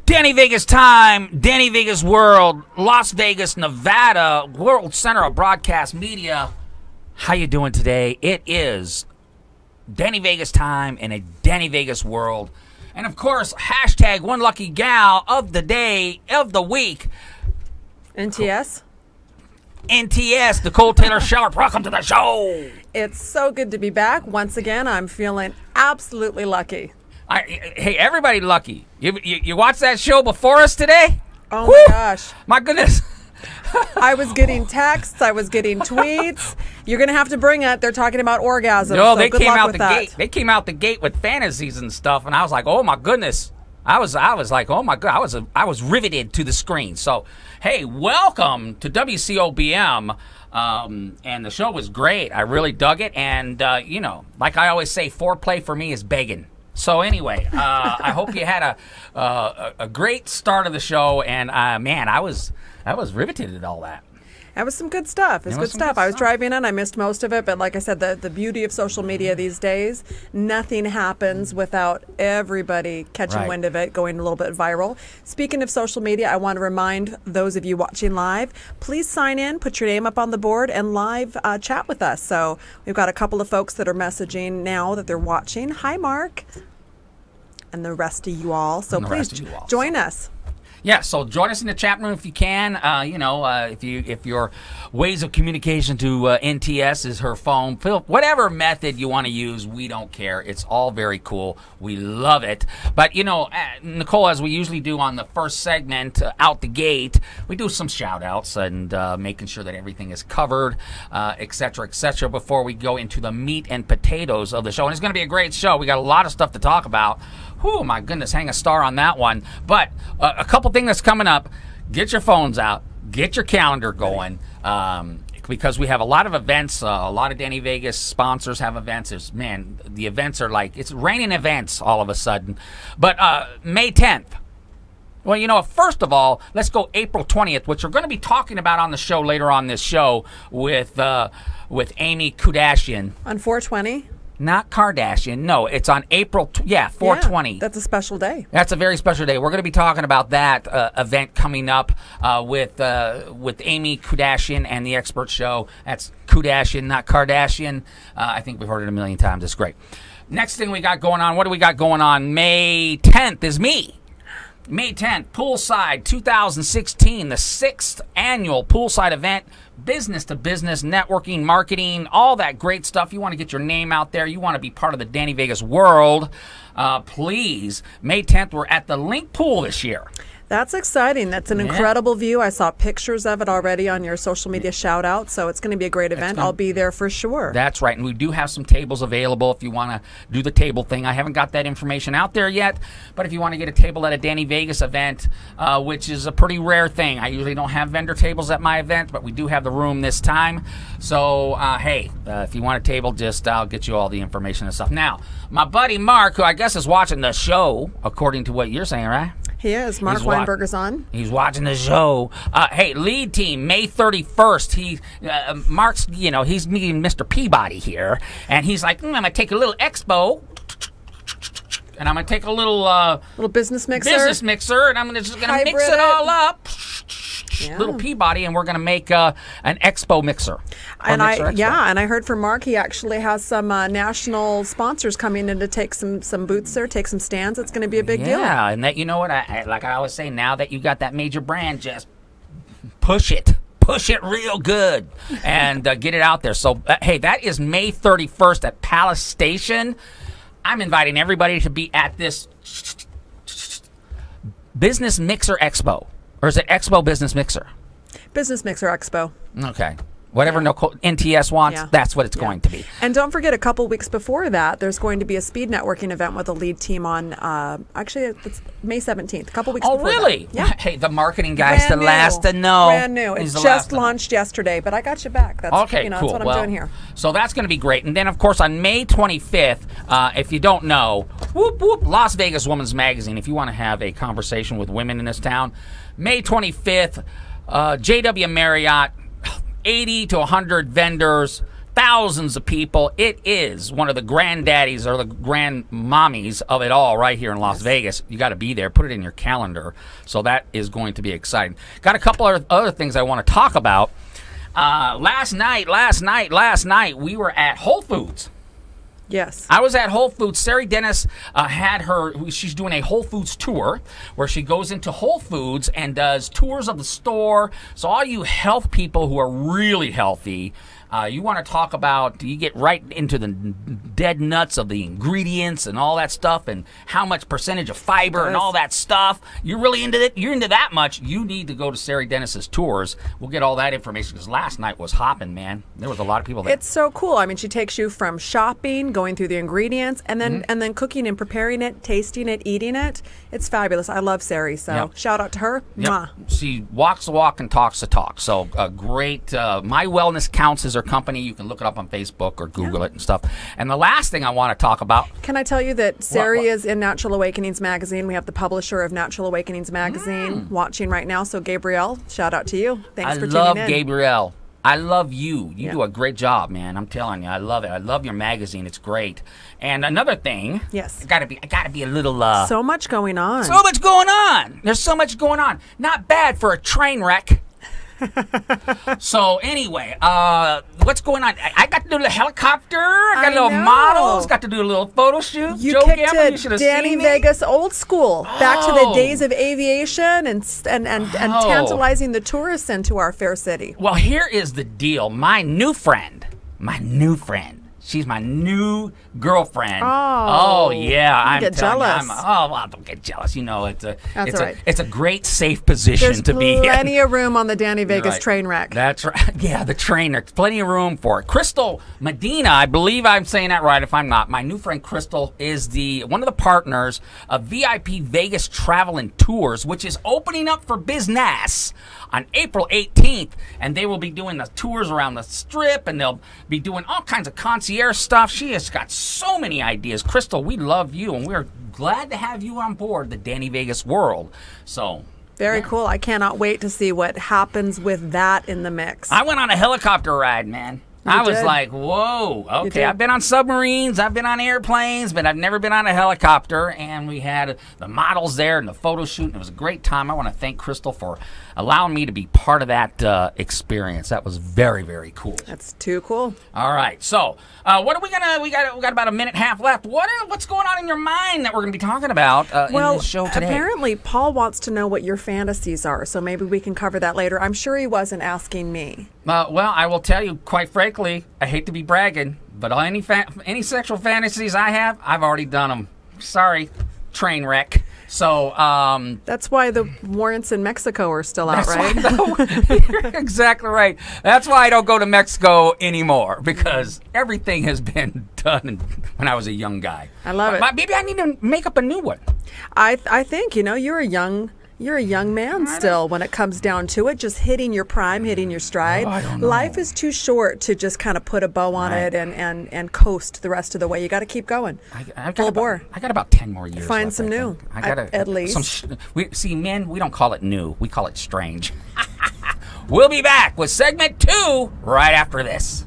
Danny Vegas time, Danny Vegas World, Las Vegas, Nevada, World Center of Broadcast Media. How you doing today? It is Danny Vegas time in a Danny Vegas World. And of course, hashtag one lucky gal of the day, of the week. NTS? NTS, Nicole Taylor Scheller. Welcome to the show. It's so good to be back. Once again, I'm feeling absolutely lucky. Hey, everybody lucky. You watched that show before us today? Oh, Woo! my gosh. My goodness. I was getting texts. I was getting tweets. You're going to have to bring it. They're talking about orgasms. No, so they good came luck out with the that. gate. They came out the gate with fantasies and stuff, and I was like, oh my goodness. I was like, oh my god. I was riveted to the screen. So, hey, welcome to WCOBM. And the show was great. I really dug it. And you know, like I always say, foreplay for me is begging. So anyway, I hope you had a great start of the show, and man, I was riveted at all that. That was some good stuff. It's good stuff. I was driving in. I missed most of it. But like I said, the beauty of social media these days, nothing happens without everybody catching wind of it, going a little bit viral. Speaking of social media, I want to remind those of you watching live, please sign in, put your name up on the board, and live chat with us. So we've got a couple of folks that are messaging now that they're watching. Hi, Mark. And the rest of you all. So please join us. Yeah, so join us in the chat room if you can. You know, if your ways of communication to NTS is her phone, whatever method you want to use, we don't care. It's all very cool. We love it. But you know, Nicole, as we usually do on the first segment, out the gate, we do some shout outs and making sure that everything is covered, et cetera, before we go into the meat and potatoes of the show. And it's going to be a great show. We got a lot of stuff to talk about. Oh my goodness, hang a star on that one. But a couple things that's coming up. Get your phones out. Get your calendar going. Because we have a lot of events. A lot of Danny Vegas sponsors have events. Man, the events are like, it's raining events all of a sudden. But May 10th. Well, you know, first of all, let's go April 20th, which we're going to be talking about on the show later on this show with Amy Kardashian. On 420? Not Kardashian. No, it's on April, 420. Yeah, that's a special day. That's a very special day. We're going to be talking about that event coming up with Amy Kardashian and the Expert Show. That's Kardashian, not Kardashian. I think we've heard it a million times. It's great. Next thing we got going on, what do we got going on? May 10th is me. May 10th, Poolside 2016, the 6th annual Poolside event. Business to business, networking, marketing, all that great stuff. You want to get your name out there. You want to be part of the Danny Vegas world. Please, May 10th, we're at the Link Pool this year. That's exciting. That's an incredible view. I saw pictures of it already on your social media shout out, so it's going to be a great event. I'll be there for sure. That's right, and we do have some tables available if you want to do the table thing. I haven't got that information out there yet, but if you want to get a table at a Danny Vegas event, which is a pretty rare thing. I usually don't have vendor tables at my event, but we do have the room this time. So, hey, if you want a table, I'll get you all the information and stuff. Now, my buddy Mark, who I guess is watching the show, according to what you're saying, right? He is. Mark Weinberger's on. He's watching the show. Hey, lead team, May 31st. Mark's, you know, he's meeting Mr. Peabody here. And he's like, I'm going to take a little expo. And I'm going to take a little business mixer. And I'm just going to mix it all up. Yeah. Little Peabody, and we're going to make an expo mixer. And I heard from Mark, he actually has some national sponsors coming in to take some booths there, take some stands. It's going to be a big deal. Yeah, and that, you know what, like I always say, now that you got that major brand, just push it real good and get it out there. So, hey, that is May 31st at Palace Station. I'm inviting everybody to be at this Business Mixer Expo. Or is it Expo Business Mixer? Business Mixer Expo. Okay. Whatever NTS wants, that's what it's going to be. And don't forget, a couple weeks before that, there's going to be a speed networking event with the lead team on, actually, it's May 17th, a couple weeks before really? That. Yeah. Hey, the marketing guy's the last to know. Brand new. It just launched yesterday, but I got you back. That's, okay, cool. That's what I'm doing here. So that's going to be great. And then, of course, on May 25th, if you don't know, whoop, whoop, Las Vegas Women's Magazine, if you want to have a conversation with women in this town, May 25th, JW Marriott, 80 to 100 vendors, thousands of people. It is one of the granddaddies or the grandmommies of it all right here in Las Vegas. You got to be there. Put it in your calendar. So that is going to be exciting. Got a couple of other things I want to talk about. Last night, we were at Whole Foods. Yes. I was at Whole Foods. Sari Dennis she's doing a Whole Foods tour where she goes into Whole Foods and does tours of the store. So all you health people who are really healthy, you want to talk about, you get right into the dead nuts of the ingredients and all that stuff and how much percentage of fiber and all that stuff. You're really into it. You're into that much. You need to go to Sari Dennis's tours. We'll get all that information because last night was hopping, man. There was a lot of people there. It's so cool. I mean, she takes you from shopping, going through the ingredients, and then cooking and preparing it, tasting it, eating it. It's fabulous. I love Sari, so shout out to her. Yep. She walks the walk and talks the talk. So great. My Wellness Counts is her company. You can look it up on Facebook or Google it and stuff. And the last thing I want to talk about. Can I tell you that Sari is in Natural Awakenings magazine? We have the publisher of Natural Awakenings magazine watching right now. So Gabrielle, shout out to you. Thanks for tuning in. I love Gabrielle. I love you. You do a great job, man. I'm telling you, I love it. I love your magazine. It's great. And another thing, I gotta be a little. So much going on. So much going on. There's so much going on. Not bad for a train wreck. So anyway, what's going on? I got to do the helicopter. I got little models. Got to do a little photo shoot. You Joe kicked Gamble, you should have Danny seen me. Vegas old school, back to the days of aviation and tantalizing the tourists into our fair city. Well, here is the deal. My new friend. She's my new girlfriend. Oh yeah, I'm get jealous. Don't get jealous. You know, it's a great safe position to be in. There's plenty of room on the Danny Vegas train wreck. That's right. Yeah, the train. There's plenty of room for it. Crystal Medina, I believe I'm saying that right. If I'm not, my new friend Crystal is one of the partners of VIP Vegas Travel and Tours, which is opening up for business on April 18th, and they will be doing the tours around the Strip, and they'll be doing all kinds of concierge stuff. She has got so many ideas. Crystal, we love you, and we're glad to have you on board the Danny Vegas world. So very cool. I cannot wait to see what happens with that in the mix. I went on a helicopter ride, man. I was like, whoa, okay. I've been on submarines, I've been on airplanes, but I've never been on a helicopter. And we had the models there and the photo shoot, and it was a great time. I want to thank Crystal for allowing me to be part of that experience. That was very, very cool. That's too cool. All right, so what are we got about a minute and a half left. What's going on in your mind that we're going to be talking about in this show today? Apparently Paul wants to know what your fantasies are, so maybe we can cover that later. I'm sure he wasn't asking me. Well, I will tell you, quite frankly, I hate to be bragging, but any sexual fantasies I have, I've already done them. Sorry, train wreck. So that's why the warrants in Mexico are still out, right? You're exactly right. That's why I don't go to Mexico anymore, because everything has been done when I was a young guy. I love it. Maybe I need to make up a new one. I think, you're a young man still when it comes down to it, just hitting your prime, hitting your stride. I don't know. Life is too short to just kind of put a bow on it and coast the rest of the way. You got to keep going. Full bore. I got about 10 more years. Find left, some new. I gotta, at least. Men, we don't call it new. We call it strange. We'll be back with segment 2 right after this.